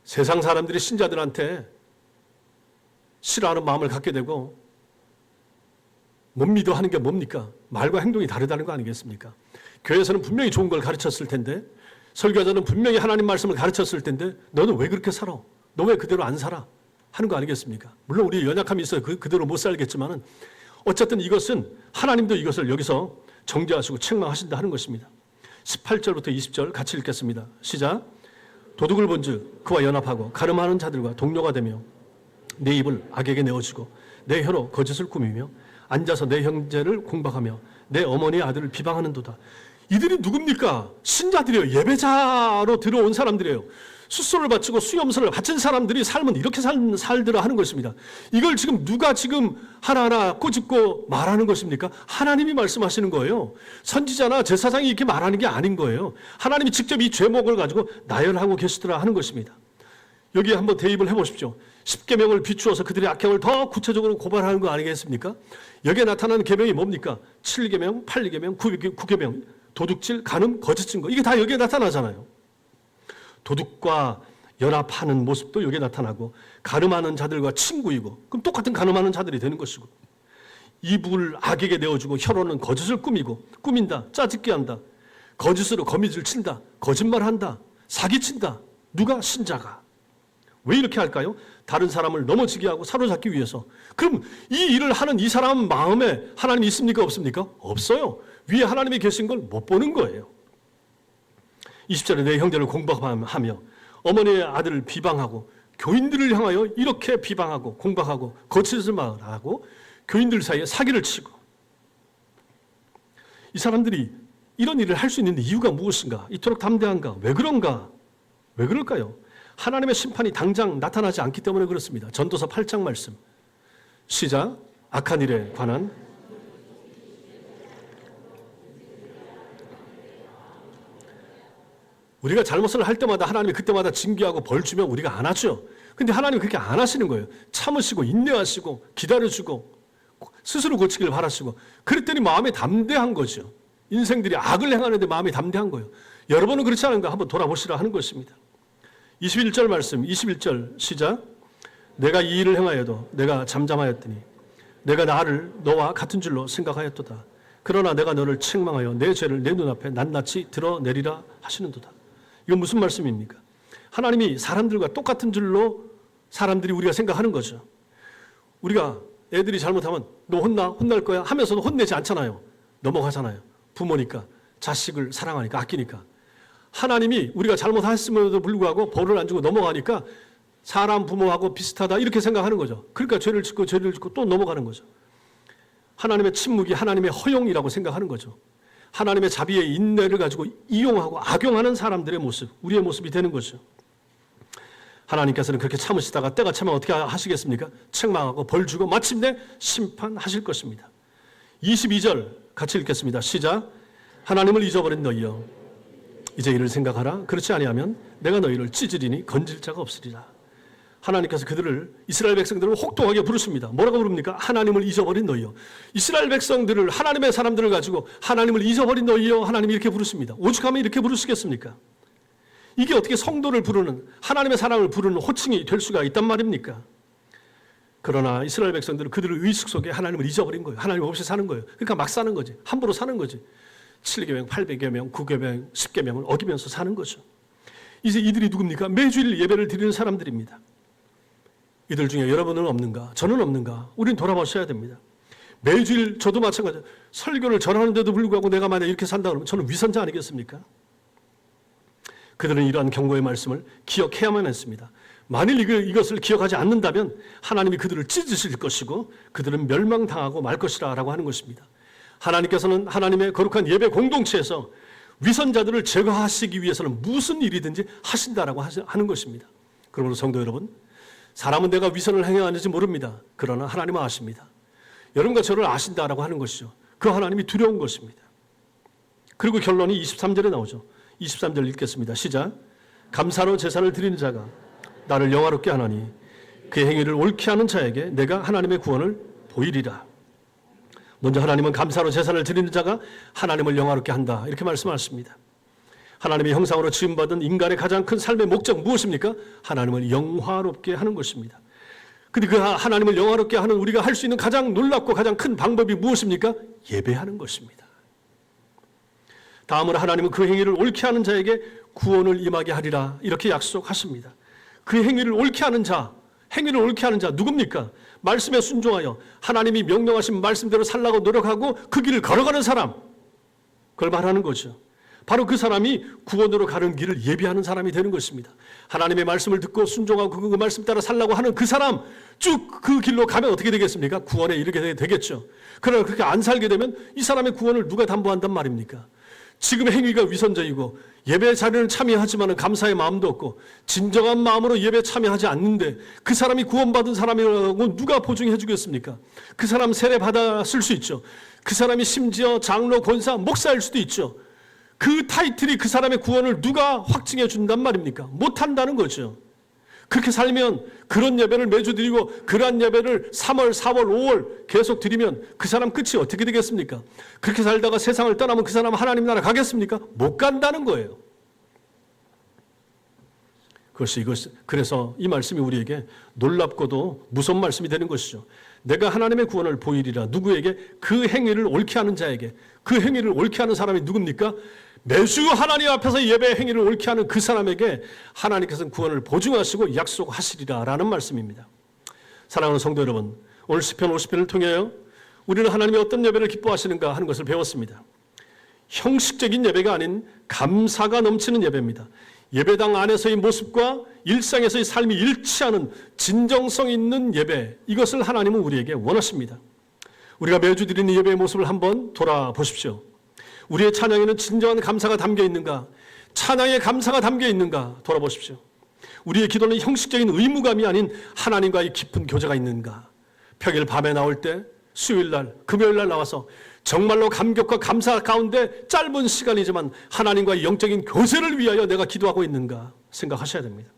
세상 사람들이 신자들한테 싫어하는 마음을 갖게 되고 못 믿어 하는 게 뭡니까? 말과 행동이 다르다는 거 아니겠습니까? 교회에서는 분명히 좋은 걸 가르쳤을 텐데 설교자는 분명히 하나님 말씀을 가르쳤을 텐데 너는 왜 그렇게 살아? 너 왜 그대로 안 살아? 하는 거 아니겠습니까? 물론 우리 연약함이 있어요. 그대로 못 살겠지만은 어쨌든 이것은 하나님도 이것을 여기서 정죄하시고 책망하신다 하는 것입니다. 18절부터 20절 같이 읽겠습니다. 시작. 도둑을 본즉 그와 연합하고 가늠하는 자들과 동료가 되며 내 입을 악에게 내어주고 내 혀로 거짓을 꾸미며 앉아서 내 형제를 공박하며 내 어머니의 아들을 비방하는도다. 이들이 누굽니까? 신자들이에요. 예배자로 들어온 사람들이에요. 숫소를 바치고 수염소를 바친 사람들이 삶은 이렇게 살더라 하는 것입니다. 이걸 지금 누가 지금 하나하나 꼬집고 말하는 것입니까? 하나님이 말씀하시는 거예요. 선지자나 제사장이 이렇게 말하는 게 아닌 거예요. 하나님이 직접 이 죄목을 가지고 나열하고 계시더라 하는 것입니다. 여기에 한번 대입을 해보십시오. 10계명을 비추어서 그들의 악행을 더 구체적으로 고발하는 거 아니겠습니까? 여기에 나타나는 계명이 뭡니까? 7계명, 8계명, 9계명, 도둑질, 간음, 거짓 증거 이게 다 여기에 나타나잖아요. 도둑과 연합하는 모습도 여기에 나타나고 간음하는 자들과 친구이고 그럼 똑같은 간음하는 자들이 되는 것이고 입을 악에게 내어주고 혀로는 거짓을 꾸민다, 짜집게 한다, 거짓으로 거미줄 친다, 거짓말한다, 사기친다. 누가? 신자가. 왜 이렇게 할까요? 다른 사람을 넘어지게 하고 사로잡기 위해서. 그럼 이 일을 하는 이 사람 마음에 하나님이 있습니까? 없습니까? 없어요. 위에 하나님이 계신 걸 못 보는 거예요. 20절에 내 형제를 공박하며 어머니의 아들을 비방하고 교인들을 향하여 이렇게 비방하고 공박하고 거짓을 말하고 교인들 사이에 사기를 치고 이 사람들이 이런 일을 할 수 있는 이유가 무엇인가? 이토록 담대한가? 왜 그런가? 왜 그럴까요? 하나님의 심판이 당장 나타나지 않기 때문에 그렇습니다. 전도서 8장 말씀 시작. 악한 일에 관한 우리가 잘못을 할 때마다 하나님이 그때마다 징계하고 벌 주면 우리가 안 하죠. 근데 하나님은 그렇게 안 하시는 거예요. 참으시고 인내하시고 기다려주고 스스로 고치기를 바라시고 그랬더니 마음이 담대한 거죠. 인생들이 악을 행하는데 마음이 담대한 거예요. 여러분은 그렇지 않은가 한번 돌아보시라 하는 것입니다. 21절 말씀 21절 시작. 내가 이 일을 행하여도 내가 잠잠하였더니 내가 나를 너와 같은 줄로 생각하였도다. 그러나 내가 너를 책망하여 내 죄를 내 눈앞에 낱낱이 드러내리라 하시는도다. 이건 무슨 말씀입니까? 하나님이 사람들과 똑같은 줄로 사람들이 우리가 생각하는 거죠. 우리가 애들이 잘못하면 너 혼날 거야 하면서도 혼내지 않잖아요. 넘어가잖아요. 부모니까 자식을 사랑하니까 아끼니까. 하나님이 우리가 잘못했음에도 불구하고 벌을 안 주고 넘어가니까 사람 부모하고 비슷하다 이렇게 생각하는 거죠. 그러니까 죄를 짓고 또 넘어가는 거죠. 하나님의 침묵이 하나님의 허용이라고 생각하는 거죠. 하나님의 자비의 인내를 가지고 이용하고 악용하는 사람들의 모습, 우리의 모습이 되는 거죠. 하나님께서는 그렇게 참으시다가 때가 차면 어떻게 하시겠습니까? 책망하고 벌 주고 마침내 심판하실 것입니다. 22절 같이 읽겠습니다. 시작. 하나님을 잊어버린 너희여 이제 이를 생각하라. 그렇지 아니하면 내가 너희를 찢으리니 건질 자가 없으리라. 하나님께서 그들을 이스라엘 백성들을 혹독하게 부르십니다. 뭐라고 부릅니까? 하나님을 잊어버린 너희여. 이스라엘 백성들을 하나님의 사람들을 가지고 하나님을 잊어버린 너희여 하나님이 이렇게 부르십니다. 오죽하면 이렇게 부르시겠습니까? 이게 어떻게 성도를 부르는 하나님의 사람을 부르는 호칭이 될 수가 있단 말입니까? 그러나 이스라엘 백성들은 그들의 의식 속에 하나님을 잊어버린 거예요. 하나님 없이 사는 거예요. 그러니까 막 사는 거지. 함부로 사는 거지. 7계명, 8계명, 9계명, 10계명을 어기면서 사는 거죠. 이제 이들이 누굽니까? 매주일 예배를 드리는 사람들입니다. 이들 중에 여러분은 없는가? 저는 없는가? 우린 돌아보셔야 됩니다. 매주일 저도 마찬가지예요. 설교를 전하는데도 불구하고 내가 만약 이렇게 산다 그러면 저는 위선자 아니겠습니까? 그들은 이러한 경고의 말씀을 기억해야만 했습니다. 만일 이것을 기억하지 않는다면 하나님이 그들을 찢으실 것이고 그들은 멸망당하고 말 것이라 라고 하는 것입니다. 하나님께서는 하나님의 거룩한 예배 공동체에서 위선자들을 제거하시기 위해서는 무슨 일이든지 하신다라고 하는 것입니다. 그러므로 성도 여러분, 사람은 내가 위선을 행하는지 모릅니다. 그러나 하나님은 아십니다. 여러분과 저를 아신다라고 하는 것이죠. 그 하나님이 두려운 것입니다. 그리고 결론이 23절에 나오죠. 23절 읽겠습니다. 시작. 감사로 제사를 드리는 자가 나를 영화롭게 하나니 그의 행위를 옳게 하는 자에게 내가 하나님의 구원을 보이리라. 먼저 하나님은 감사로 제사를 드리는 자가 하나님을 영화롭게 한다 이렇게 말씀하십니다. 하나님의 형상으로 지음받은 인간의 가장 큰 삶의 목적 무엇입니까? 하나님을 영화롭게 하는 것입니다. 근데 그 하나님을 영화롭게 하는 우리가 할 수 있는 가장 놀랍고 가장 큰 방법이 무엇입니까? 예배하는 것입니다. 다음으로 하나님은 그 행위를 옳게 하는 자에게 구원을 임하게 하리라 이렇게 약속하십니다. 그 행위를 옳게 하는 자, 행위를 옳게 하는 자 누굽니까? 말씀에 순종하여 하나님이 명령하신 말씀대로 살라고 노력하고 그 길을 걸어가는 사람, 그걸 말하는 거죠. 바로 그 사람이 구원으로 가는 길을 예비하는 사람이 되는 것입니다. 하나님의 말씀을 듣고 순종하고 그 말씀 따라 살라고 하는 그 사람, 쭉 그 길로 가면 어떻게 되겠습니까? 구원에 이르게 되겠죠. 그러나 그렇게 안 살게 되면 이 사람의 구원을 누가 담보한단 말입니까? 지금 행위가 위선적이고 예배 자리는 참여하지만 감사의 마음도 없고 진정한 마음으로 예배 참여하지 않는데 그 사람이 구원받은 사람이라고 누가 보증해 주겠습니까? 그 사람 세례 받았을 수 있죠. 그 사람이 심지어 장로, 권사, 목사일 수도 있죠. 그 타이틀이 그 사람의 구원을 누가 확증해 준단 말입니까? 못한다는 거죠. 그렇게 살면 그런 예배를 매주 드리고 그러한 예배를 3월, 4월, 5월 계속 드리면 그 사람 끝이 어떻게 되겠습니까? 그렇게 살다가 세상을 떠나면 그 사람 하나님 나라 가겠습니까? 못 간다는 거예요. 그래서 이 말씀이 우리에게 놀랍고도 무서운 말씀이 되는 것이죠. 내가 하나님의 구원을 보이리라. 누구에게? 그 행위를 옳게 하는 자에게. 그 행위를 옳게 하는 사람이 누굽니까? 매주 하나님 앞에서 예배 행위를 옳게 하는 그 사람에게 하나님께서는 구원을 보증하시고 약속하시리라 라는 말씀입니다. 사랑하는 성도 여러분, 오늘 시편 50편을 통하여 우리는 하나님이 어떤 예배를 기뻐하시는가 하는 것을 배웠습니다. 형식적인 예배가 아닌 감사가 넘치는 예배입니다. 예배당 안에서의 모습과 일상에서의 삶이 일치하는 진정성 있는 예배, 이것을 하나님은 우리에게 원하십니다. 우리가 매주 드리는 예배의 모습을 한번 돌아보십시오. 우리의 찬양에는 진정한 감사가 담겨 있는가? 찬양의 감사가 담겨 있는가? 돌아보십시오. 우리의 기도는 형식적인 의무감이 아닌 하나님과의 깊은 교제가 있는가? 평일 밤에 나올 때, 수요일날, 금요일날 나와서 정말로 감격과 감사 가운데 짧은 시간이지만 하나님과의 영적인 교제를 위하여 내가 기도하고 있는가 생각하셔야 됩니다.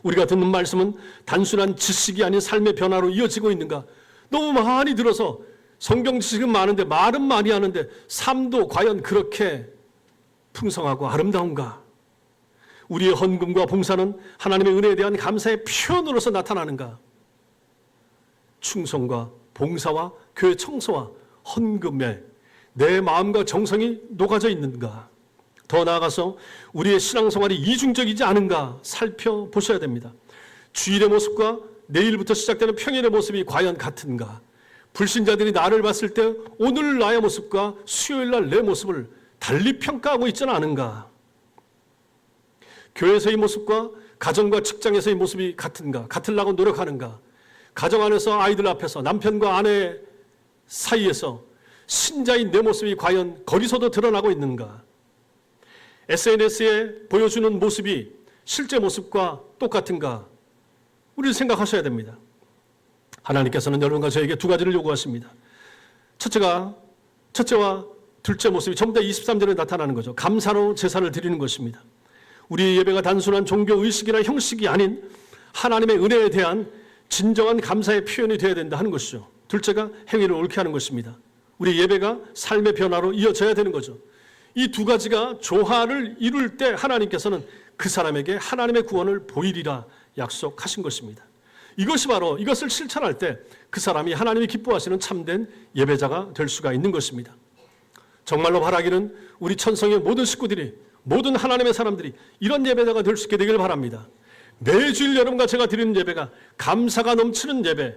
우리가 듣는 말씀은 단순한 지식이 아닌 삶의 변화로 이어지고 있는가? 너무 많이 들어서 성경 지식은 많은데 말은 많이 하는데 삶도 과연 그렇게 풍성하고 아름다운가? 우리의 헌금과 봉사는 하나님의 은혜에 대한 감사의 표현으로서 나타나는가? 충성과 봉사와 교회 청소와 헌금에 내 마음과 정성이 녹아져 있는가? 더 나아가서 우리의 신앙생활이 이중적이지 않은가 살펴보셔야 됩니다. 주일의 모습과 내일부터 시작되는 평일의 모습이 과연 같은가? 불신자들이 나를 봤을 때 오늘 나의 모습과 수요일날 내 모습을 달리 평가하고 있지는 않은가? 교회에서의 모습과 가정과 직장에서의 모습이 같은가? 같으려고 노력하는가? 가정 안에서 아이들 앞에서 남편과 아내 사이에서 신자인 내 모습이 과연 거기서도 드러나고 있는가? SNS에 보여주는 모습이 실제 모습과 똑같은가? 우리는 생각하셔야 됩니다. 하나님께서는 여러분과 저에게 두 가지를 요구하십니다. 첫째와 둘째 모습이 전부 다 23절에 나타나는 거죠. 감사로 제사를 드리는 것입니다. 우리의 예배가 단순한 종교 의식이나 형식이 아닌 하나님의 은혜에 대한 진정한 감사의 표현이 되어야 된다 하는 것이죠. 둘째가 행위를 옳게 하는 것입니다. 우리 예배가 삶의 변화로 이어져야 되는 거죠. 이 두 가지가 조화를 이룰 때 하나님께서는 그 사람에게 하나님의 구원을 보이리라 약속하신 것입니다. 이것이 바로 이것을 실천할 때 그 사람이 하나님이 기뻐하시는 참된 예배자가 될 수가 있는 것입니다. 정말로 바라기는 우리 천성의 모든 식구들이, 모든 하나님의 사람들이 이런 예배자가 될 수 있게 되길 바랍니다. 매주일 여러분과 제가 드리는 예배가 감사가 넘치는 예배,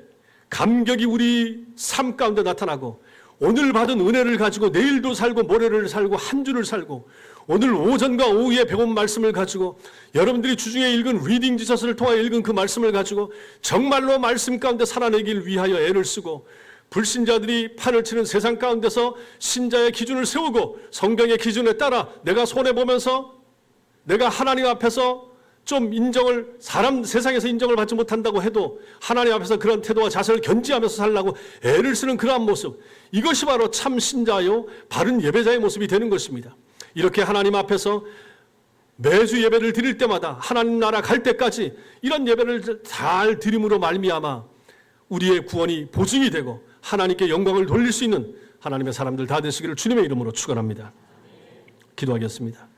감격이 우리 삶 가운데 나타나고 오늘 받은 은혜를 가지고 내일도 살고 모레를 살고 한 주를 살고 오늘 오전과 오후에 배운 말씀을 가지고 여러분들이 주중에 읽은 리딩 지서스를 통하여 읽은 그 말씀을 가지고 정말로 말씀 가운데 살아내길 위하여 애를 쓰고 불신자들이 판을 치는 세상 가운데서 신자의 기준을 세우고 성경의 기준에 따라 내가 손해보면서 내가 하나님 앞에서 좀 인정을 세상에서 인정을 받지 못한다고 해도 하나님 앞에서 그런 태도와 자세를 견지하면서 살라고 애를 쓰는 그러한 모습, 이것이 바로 참 신자요 바른 예배자의 모습이 되는 것입니다. 이렇게 하나님 앞에서 매주 예배를 드릴 때마다 하나님 나라 갈 때까지 이런 예배를 잘 드림으로 말미암아 우리의 구원이 보증이 되고 하나님께 영광을 돌릴 수 있는 하나님의 사람들 다 되시기를 주님의 이름으로 축원합니다. 기도하겠습니다.